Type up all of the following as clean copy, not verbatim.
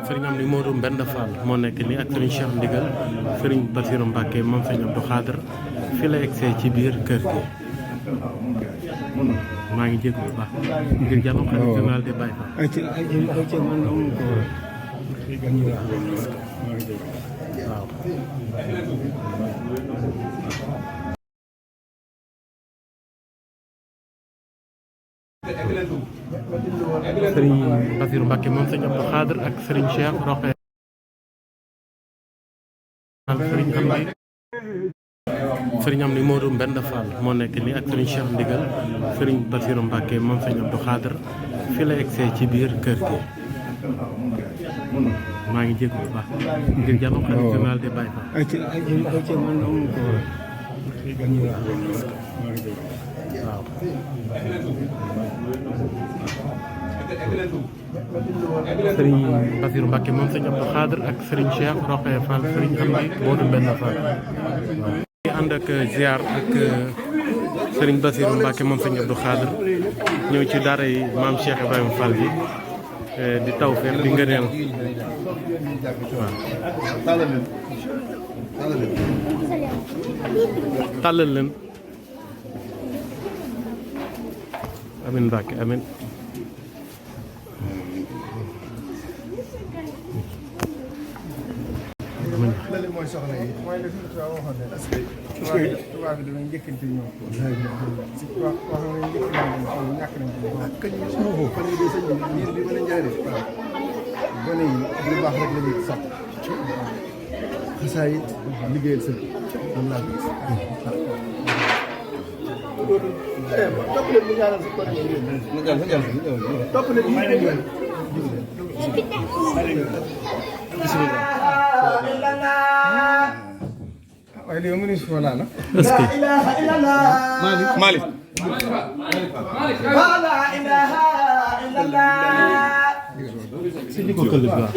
sëriñ am ni Modou Mbenda Fall moo nekk nii ak sëriñ Cheikh Ndigal sëriñ Bassirou Mbacké moom sëriñ Abdou Khadre fii la egsee ci biir kër gi maa ngi jégg bu baax ngir jàmm xalifa général des Baye Fall sëriñ Bassirou Mbacké moom sëriñ Abdou Khadre ak sëriñ Cheikh Roqe sëriñ am ni Modou Mbenda Fall moo nekk nii ak sëriñ Cheikh Ndigal sëriñ Bassirou Mbacké moom sëriñ Abdou Khadre fii la egsee ci biir kër gi maa ngi jégg bu baax ngir jàmm xalifa général des Baye Fall sëriñ Bassirou Mbacké moom sëriñ Abdou Khadre ak sëriñ Cheikh Roqe Fall sëriñ am ni Modou Mbenda Fall ànd ak ziar ak sëriñ Bassirou Mbacké moom sëriñ Abdou Khadre ñëw ci daara yi maam Cheikh Ibrahima Fall bi di tawfeex di ngëneel waaw tàllal leen amin Mbacké amin loolu mooy soxla yi mooy la fi tubaab waxoon ne parce que tubaab bi dama njëkkante ñoom si wax nga njëkk naa leen xool ñàkk nañ ko kañ fan yi de sëñ bi bi mën a njaaree gone yi lu baax rek la ñuy sax xasaay it liggéeyal sëñ moom laa gis topp leen bu ñaanal si kon topp leen bismillah waaye lii mënuñu si fa laal est-ce que Malick si ñu ko këll bi waaw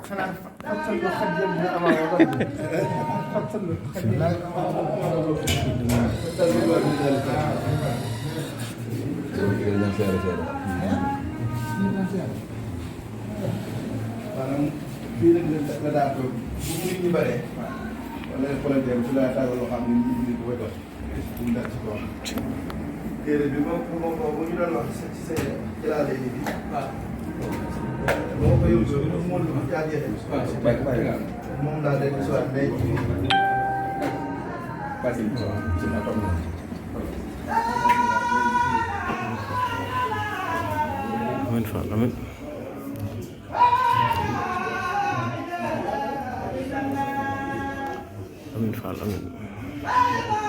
xanaa ñu bëree wala problème su la tàggal loo xam ne ñu ko koy dox ñu dal ci kaw téere bi moom mu ñu doon wax ci sa jëlaale yi bi moo ko yóbbu moom lu jaajëfe moom laa dégg si waat mais amiin Fall amiin amiin Fall amiin